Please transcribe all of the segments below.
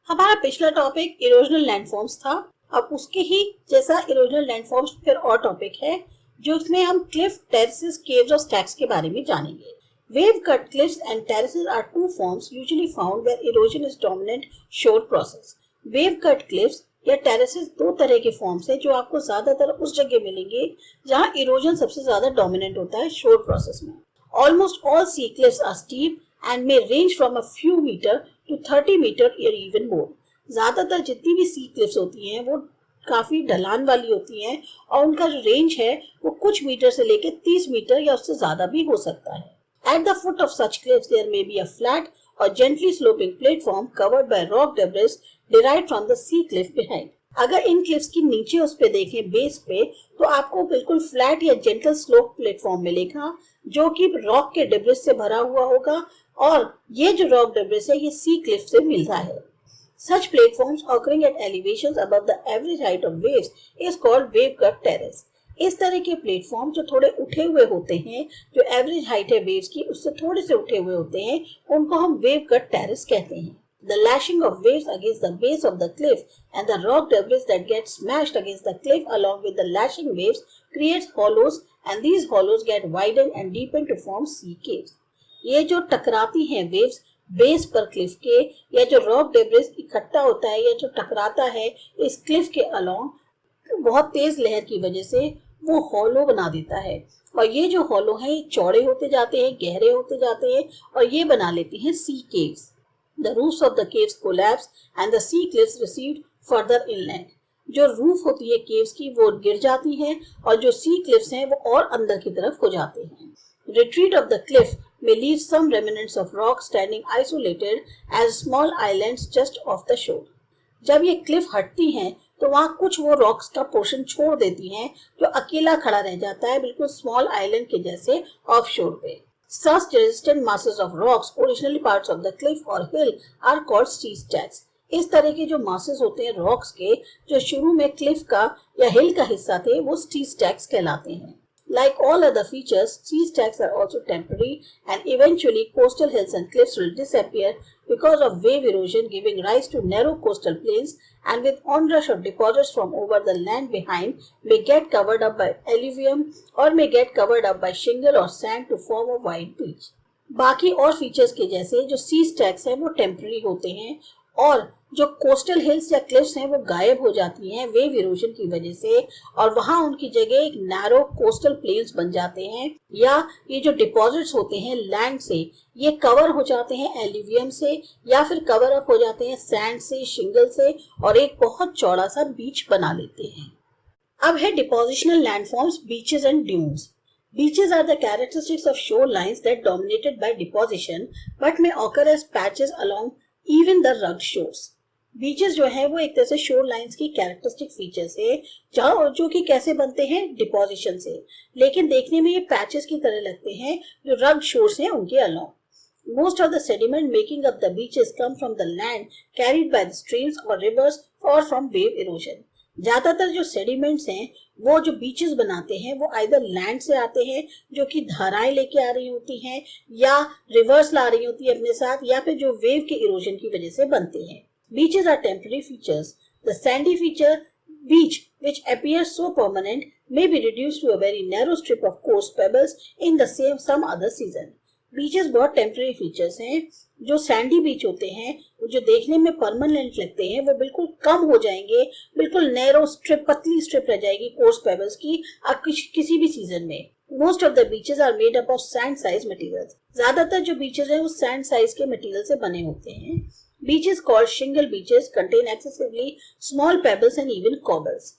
हमारा पिछला topic erosional landforms था। अब उसके ही जैसा इरोजनल लैंडफॉर्म्स फिर और टॉपिक है जो इसमें हम क्लिफ, टेरेसेस, केव्स और स्टैक्स के बारे में जानेंगे। Wave cut cliffs and terraces are two forms usually found where erosion is dominant shore process. Wave cut cliffs या terraces दो तरह के फॉर्म्स हैं जो आपको ज्यादातर उस जगह मिलेंगे जहां इरोजन सबसे ज्यादा डोमिनेंट होता है शोर प्रोसेस में। Almost all sea cliffs are steep and may range from a few meter to 30 meter or even more. ज्यादातर जितनी भी सी क्लिफ्स होती हैं वो काफी ढलान वाली होती हैं और उनका जो रेंज है वो कुछ मीटर से लेकर 30 मीटर या उससे ज्यादा भी हो सकता है। At the foot of such cliffs, there may be a flat or gently sloping platform covered by rock debris derived from the sea cliff behind. अगर इन क्लिफ्स की नीचे उस पे देखें बेस पे तो आपको बिल्कुल फ्लैट या जेंटल स्लोप प्लेटफॉर्म मिलेगा जो कि रॉक के डेब्रिस से भरा हुआ होगा और ये जो रॉक डेब्रिस है ये सी क्लिफ से मिलता है। Such platforms occurring at elevations above the average height of waves is called wave cut terrace. इस तरह के प्लेटफॉर्म जो थोड़े उठे हुए होते हैं, जो एवरेज हाइट है वेव्स की उससे थोड़े से उठे हुए होते हैं, उनको हम वेव कट टेरेस कहते हैं। The lashing of waves against the base of the cliff and the rock debris that gets smashed against the cliff along with the lashing waves creates hollows and these hollows get widened and deepened to form sea caves. ये जो टकराती हैं waves base पर Cliff के या जो rock debris इकट्ठा होता है या जो टकराता है इस क्लिफ के अलोंग बहुत तेज लहर की वजह से वो हॉलो बना देता है और ये जो हॉलो है ये चौड़े होते जाते हैं, गहरे होते जाते हैं और ये बना लेती हैं sea caves. The roofs of the caves collapse and the sea cliffs received further inland. जो रूफ होती है केव्स की वो गिर जाती है और जो सी क्लिफ्स हैं वो और अंदर की तरफ हो जाते हैं। Retreat of the Cliff may leave some remnants of rock standing isolated as small islands just off the shore. जब ये क्लिफ हटती हैं तो वहाँ कुछ वो रॉक्स का पोर्शन छोड़ देती हैं जो अकेला खड़ा रह जाता है बिल्कुल स्मॉल आइलैंड के जैसे ऑफ शोर पे। Such resistant masses of rocks, originally parts of the cliff or hill, are called sea stacks. इस तरह के जो मासेस होते हैं रॉक्स के जो शुरू में क्लिफ का या हिल का हिस्सा थे वो sea stacks कहलाते हैं। Like all other features, sea stacks are also temporary and eventually coastal hills and cliffs will disappear because of wave erosion giving rise to narrow coastal plains and with onrush of deposits from over the land behind may get covered up by alluvium or may get covered up by shingle or sand to form a wide beach. बाकी और features के जैसे जो सी stacks हैं वो temporary होते हैं और जो कोस्टल हिल्स या क्लिफ्स हैं वो गायब हो जाती हैं वेव इरोजन की वजह से और वहां उनकी जगह एक नैरो कोस्टल प्लेन्स बन जाते हैं या ये जो डिपॉजिट्स होते हैं लैंड से ये कवर हो जाते हैं एल्यूवियम से या फिर कवर अप हो जाते हैं सैंड से, शिंगल से और एक बहुत चौड़ा सा बीच बना लेते हैं। अब है depositional landforms, beaches and dunes. Beaches are the characteristics of shorelines that dominated by deposition but may occur as patches along even the rugged shores. Beaches जो है वो एक तरह से शोर लाइन्स की कैरेक्टरिस्टिक फीचर्स है जहाँ जो कि कैसे बनते हैं डिपोजिशन से, लेकिन देखने में ये पैचेस की तरह लगते हैं जो रग्ड शोर्स हैं उनके along. Most of the sediment making up the beaches come from the land carried by the streams or rivers or from wave erosion. ज्यादातर जो सेडिमेंट्स हैं वो जो बीचेस बनाते हैं वो आइदर लैंड से आते हैं जो कि धाराएं लेके आ रही होती हैं या रिवर्स ला रही होती है अपने साथ या फिर जो वेव के इरोजन की वजह से बनते हैं। Beaches are temporary features. The sandy feature beach, which appears so permanent, may be reduced to a very narrow strip of coarse pebbles in the some other season. Beaches बहुत temporary features हैं। जो Sandy बीच होते हैं जो देखने में permanent लगते हैं वो बिल्कुल कम हो जाएंगे, बिल्कुल नैरो स्ट्रिप, पतली स्ट्रिप रह जाएगी कोर्स पेबल्स की अब किसी भी सीजन में। Most of the beaches are made up of sand size materials. ज्यादातर जो बीचेस हैं वो सैंड साइज के मटेरियल से बने होते हैं। Beaches called shingle beaches contain excessively small pebbles and even cobbles.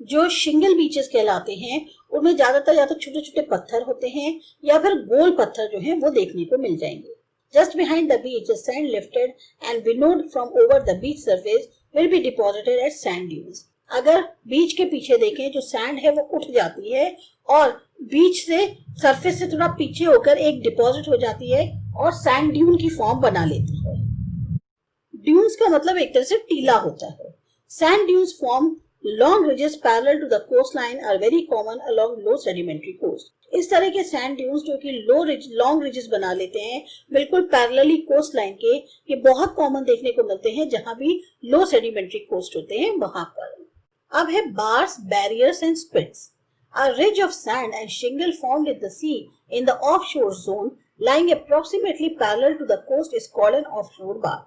जो शिंगल बीचेस कहलाते हैं उनमें ज्यादातर या तो छोटे छोटे पत्थर होते हैं या फिर गोल पत्थर जो हैं वो देखने को मिल जाएंगे। Just behind the beach, the sand lifted and winnowed from over the beach surface will be deposited as sand dunes. अगर बीच के पीछे देखें जो सैंड है वो उठ जाती है और बीच से सरफेस से थोड़ा पीछे होकर एक डिपॉजिट हो जाती है और सैंड ड्यून की फॉर्म बना लेती है। ड्यून्स का मतलब एक तरह से टीला होता है। Sand dunes form Long ridges parallel to the coastline are very common along low sedimentary coast. इस तरह के सैंड ड्यून्स जो कि लॉन्ग रिजेस बना लेते हैं बिल्कुल पैरेलली कोस्ट लाइन के, ये बहुत कॉमन देखने को मिलते हैं जहां भी लो सेडिमेंट्री कोस्ट होते हैं वहां पर। अब है bars, barriers and spits. A ridge of sand and shingle formed in the sea in the offshore zone lying approximately parallel to the coast is called an offshore bar.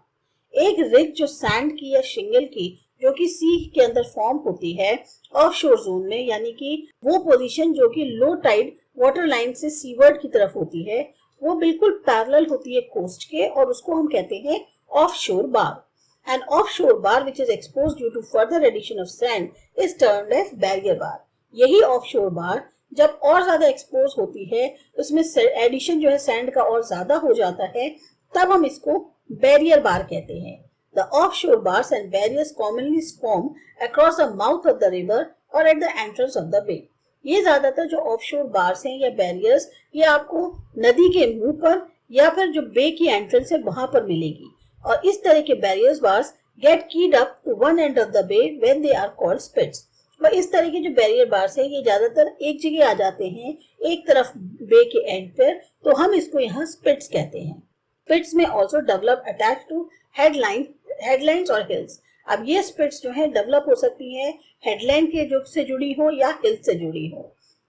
एक ridge जो sand की या शिंगल की जो कि सी के अंदर form होती है ऑफशोर जोन में, यानी कि वो पोजीशन जो कि लो टाइड वाटर लाइन से सीवर्ड की तरफ होती है, वो बिल्कुल पैरेलल होती है कोस्ट के, और उसको हम कहते हैं offshore bar. An offshore bar which is exposed due to further addition of sand is termed as barrier bar. यही ऑफशोर बार जब और ज्यादा एक्सपोज होती है, उसमें एडिशन जो है सैंड का और ज्यादा हो जाता है, तब हम इसको बैरियर बार कहते हैं। The offshore bars and barriers commonly form across the mouth of the river or at the entrance of the bay. ये ज्यादातर जो ऑफशोर बार्स हैं या बैरियर्स, ये आपको नदी के मुंह पर या फिर जो बे की एंट्रेंस है वहां पर मिलेगी, और इस तरह के barriers bars get keyed up to one end of the bay when they are called spits. और इस तरह के जो बैरियर बार्स है ये ज्यादातर एक जगह आ जाते हैं एक तरफ बे के एंड पर, तो हम इसको यहाँ स्पिट्स कहते हैं। स्पिट्स में also develop attach to headlands और हिल्स। अब ये स्पिट्स जो है डेवलप हो सकती है हेडलाइन के जो से जुड़ी हो या हिल से जुड़ी हो।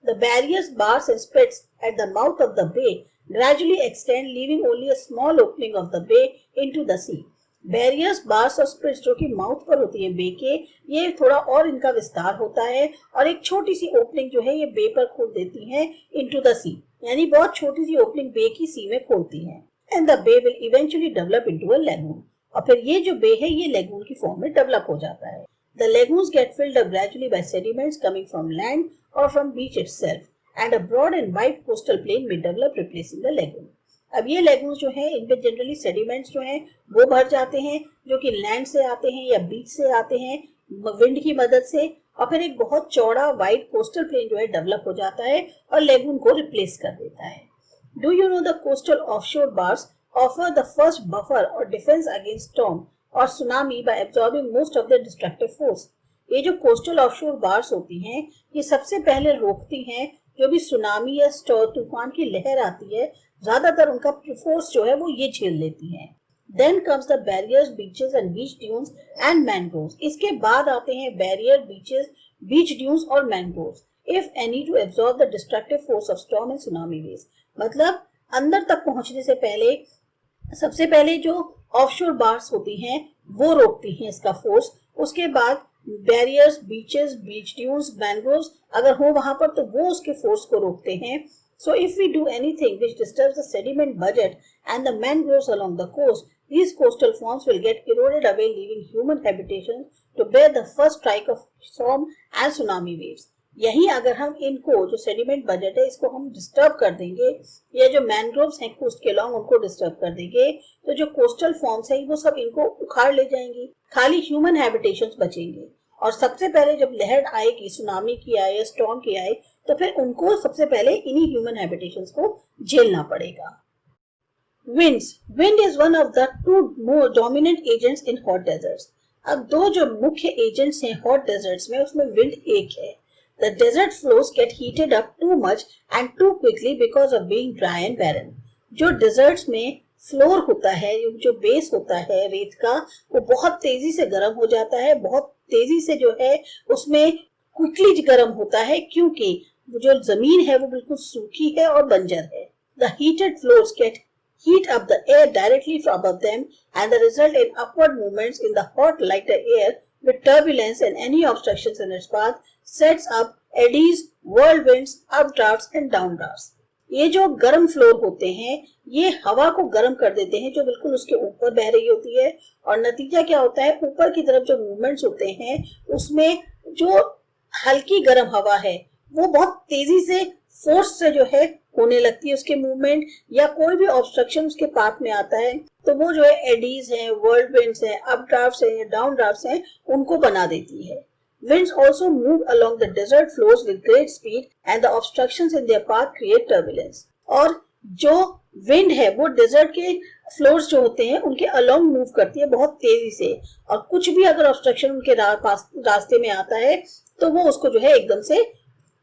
The barriers, bars and spits at the mouth of the bay gradually extend leaving only a small opening of the bay into the sea. Barriers, bars और स्पिट्स जो कि माउथ पर होती है बे के, ये थोड़ा और इनका विस्तार होता है और एक छोटी सी ओपनिंग जो है ये बे पर खोल देती है इनटू द सी, यानी बहुत छोटी सी ओपनिंग बे की सी में खोलती है। And the bay will eventually develop into a lagoon, और फिर ये जो बे है ये लैगून की फॉर्म में डेवलप हो जाता है। The lagoons get filled up gradually by sediments coming from land और from beach itself, and a broad and wide coastal plain में डेवलप रिप्लेसिंग द लैगून। अब ये लैगून्स जो है इनमें जनरली सेडिमेंट्स जो हैं वो भर जाते हैं जो कि लैंड से आते हैं या बीच से आते हैं विंड की मदद से, और फिर एक बहुत चौड़ा वाइड कोस्टल प्लेन जो है डेवलप हो जाता है और लैगून को रिप्लेस कर देता है। Do you know the coastal offshore bars offer the first buffer or defense against storm or tsunami by absorbing most of their destructive force. ये जो कोस्टल ऑफशोर बार्स होती हैं ये सबसे पहले रोकती हैं जो भी सुनामी या तूफान की लहर आती है, ज्यादातर उनका फोर्स जो है वो ये झेल लेती हैं। Then comes the barriers, beaches and beach dunes and mangroves. इसके बाद आते हैं बैरियर, बीचेस, बीच ड्यून्स और mangroves, if any, to absorb the destructive force of storm and tsunami waves. मतलब अंदर तक पहुंचने से पहले सबसे पहले जो ऑफशोर बार्स होती हैं वो रोकती हैं इसका फोर्स, उसके बाद बैरियर्स, बीचेस, बीच ड्यून्स, मैंग्रोव्स अगर हो वहां पर तो वो उसके फोर्स को रोकते हैं। So if we do anything which disturbs the sediment budget and the mangroves along the coast, these coastal forms will get eroded away, leaving human habitation to bear the first strike of storm and tsunami waves. यही अगर हम इनको जो sediment budget है इसको हम disturb कर देंगे या जो मैनग्रोव्स हैं कोस्ट के लॉन्ग उनको डिस्टर्ब कर देंगे, तो जो कोस्टल फॉर्म्स है वो सब इनको उखाड़ ले जाएंगी, खाली ह्यूमन हैबिटेशंस बचेंगे। और सबसे पहले जब लहर आएगी, सुनामी की आए या स्टॉर्म की आए, तो फिर उनको सबसे पहले इन्हीं ह्यूमन हैबिटेशंस को झेलना पड़ेगा। Wind is one of the two more dominant agents in hot deserts. अब दो जो मुख्य एजेंट्स हैं हॉट डेजर्ट्स में, उसमें विंड एक है। The desert floors get heated up too much and too quickly because of being dry and barren. जो डेजर्ट्स में फ्लोर होता है, जो बेस होता है रेत का, वो बहुत तेजी से गर्म हो जाता है, बहुत तेजी से जो है उसमें क्विकली गर्म होता है, क्योंकि जो जमीन है वो बिल्कुल सूखी है और बंजर है। The heated floors get heat up the air directly from above them and the result in upward movements in the hot lighter air with turbulence and any obstructions in its path sets up eddies, whirlwinds, updrafts and downdrafts. ये जो गर्म floor होते हैं ये हवा को गर्म कर देते हैं जो बिल्कुल उसके ऊपर बह रही होती है, और नतीजा क्या होता है, ऊपर की तरफ जो मूवमेंट्स होते हैं उसमें जो हल्की गर्म हवा है वो बहुत तेजी से फोर्स से जो है होने लगती है उसके मूवमेंट, या कोई भी ऑब्स्ट्रक्शन उसके पाथ में आता है तो वो जो है एडीज हैं, व्हर्लविंड्स हैं, अपड्राफ्ट्स हैं, डाउनड्राफ्ट्स हैं, उनको बना देती है। Winds also move along the desert floors with great speed and the obstructions in their path create turbulence. और जो विंड है वो डेजर्ट के फ्लोर्स जो होते हैं उनके अलोंग मूव करती है बहुत तेजी से, और कुछ भी अगर ऑब्स्ट्रक्शन उनके रास्ते में आता है तो वो उसको जो है एकदम से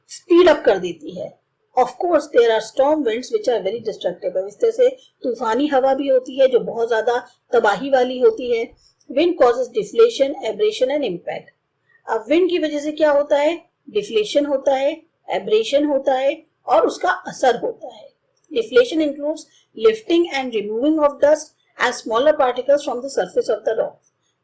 स्पीड अप कर देती है। Of course, there are storm winds which are very destructive. इस तरह से तूफानी हवा भी होती है जो बहुत ज्यादा तबाही वाली होती है। Wind causes deflation, abrasion and impact. अब विंड की वजह से क्या होता है? डिफ्लेशन होता है, एब्रेशन होता है और उसका असर होता है। Deflation includes lifting and removing of dust and smaller particles from the surface of the rock.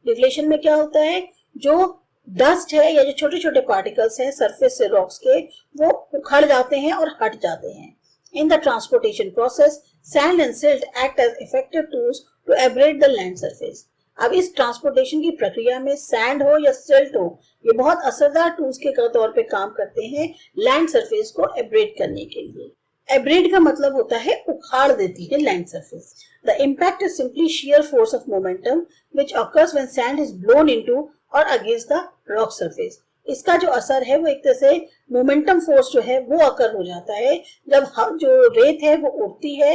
Deflation में क्या होता है? जो डस्ट है या जो छोटे छोटे पार्टिकल्स हैं सरफेस से रॉक्स के, वो उखड़ जाते हैं और हट जाते हैं। In the transportation process sand and silt act as effective tools to abrade the land surface. अब इस ट्रांसपोर्टेशन की प्रक्रिया में सैंड हो या सिल्ट हो, ये बहुत असरदार टूल्स के तौर पे काम करते हैं लैंड सरफेस को एब्रेड करने के लिए। एब्रेड का मतलब होता है उखाड़ देती है land surface. The impact is simply shear force of momentum which occurs when sand is blown into और अगेंस्ट द रॉक सरफेस। इसका जो असर है वो एक तरह से मोमेंटम फोर्स जो है वो अकर हो जाता है जब जो रेत है वो उड़ती है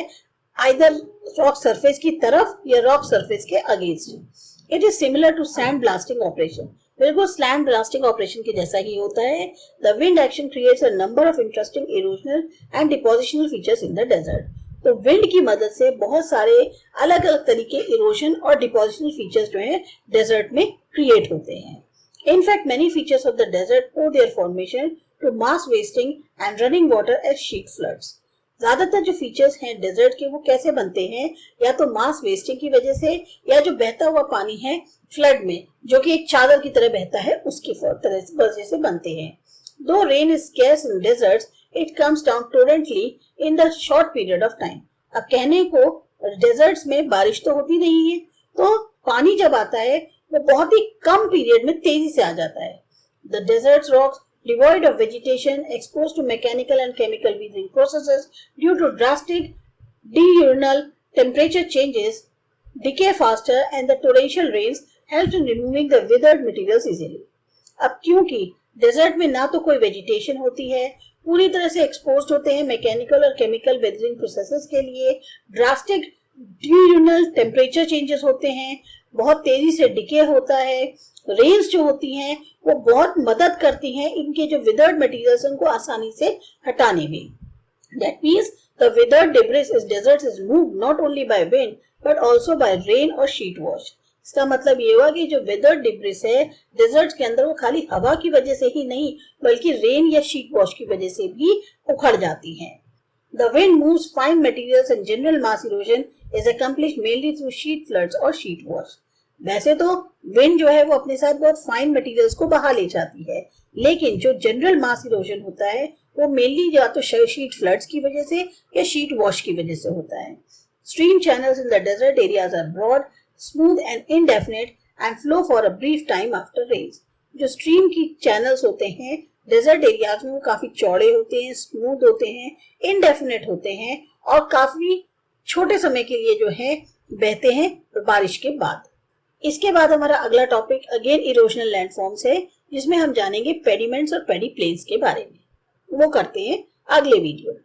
आइदर रॉक सरफेस की तरफ या रॉक सरफेस के against. It is similar to sand blasting operation. बिल्कुल सैंड ब्लास्टिंग ऑपरेशन के जैसा ही होता है। The wind action creates a number of interesting erosional and depositional features in the desert. तो विंड की मदद से बहुत सारे अलग अलग तरीके इरोजन और डिपोजिशनल फीचर्स जो है डेजर्ट में क्रिएट होते हैं। In fact, many features of the desert owe their formation to mass wasting and running water as sheet floods. ज्यादातर जो फीचर्स हैं डेजर्ट के वो कैसे बनते हैं? या तो मास वेस्टिंग की वजह से या जो बहता हुआ पानी है फ्लड में जो कि एक चादर की तरह बहता है उसकी वजह से बनते हैं। Though rain is scarce in deserts, it comes down torrentially in the short period of time. अब कहने को डेजर्ट्स में बारिश तो होती नहीं है, तो पानी जब आता है वो बहुत ही कम पीरियड में तेजी से आ जाता है। The desert's rocks devoid of vegetation, exposed to mechanical and chemical weathering processes due to drastic diurnal temperature changes, decay faster and the torrential rains help in removing the withered materials easily. अब क्योंकि desert में ना तो कोई vegetation होती है, पूरी तरह से एक्सपोज्ड होते हैं मैकेनिकल और केमिकल वेदरिंग प्रोसेसेस के लिए, ड्रास्टिक डियूरनल टेम्परेचर चेंजेस होते हैं, बहुत तेजी से डिके होता है, रेन्स जो होती हैं वो बहुत मदद करती हैं इनके जो विदर्ड मटेरियल्स उनको आसानी से हटाने में। That means the withered debris in deserts is moved not only by wind but also by rain or sheet wash. इसका मतलब ये हुआ कि जो विदर्ड डिब्रिस है डेजर्ट के अंदर वो खाली हवा की वजह से ही नहीं बल्कि रेन या शीट वॉश की वजह से भी उखड़ जाती हैं। The wind moves fine materials and general mass erosion is accomplished mainly through sheet floods or sheet wash. वैसे तो विंड जो है वो अपने साथ बहुत फाइन मटेरियल्स को बहा ले जाती है, लेकिन जो जनरल मास इरोजन होता है वो मेनली या तो शीट फ्लड्स की वजह से या शीट वॉश की वजह से होता है। Stream channels in the desert areas are broad, smooth and indefinite and flow for a brief time after rains. जो स्ट्रीम की चैनल्स होते हैं डेजर्ट एरियाज में वो काफी चौड़े होते हैं, स्मूथ होते हैं, इनडेफिनेट होते हैं और काफी छोटे समय के लिए जो है बहते हैं बारिश के बाद। इसके बाद हमारा अगला टॉपिक अगेन इरोजनल लैंडफॉर्म्स है जिसमें हम जानेंगे पेडिमेंट्स और पेडी प्लेन्स के बारे में। वो करते हैं अगले वीडियो में।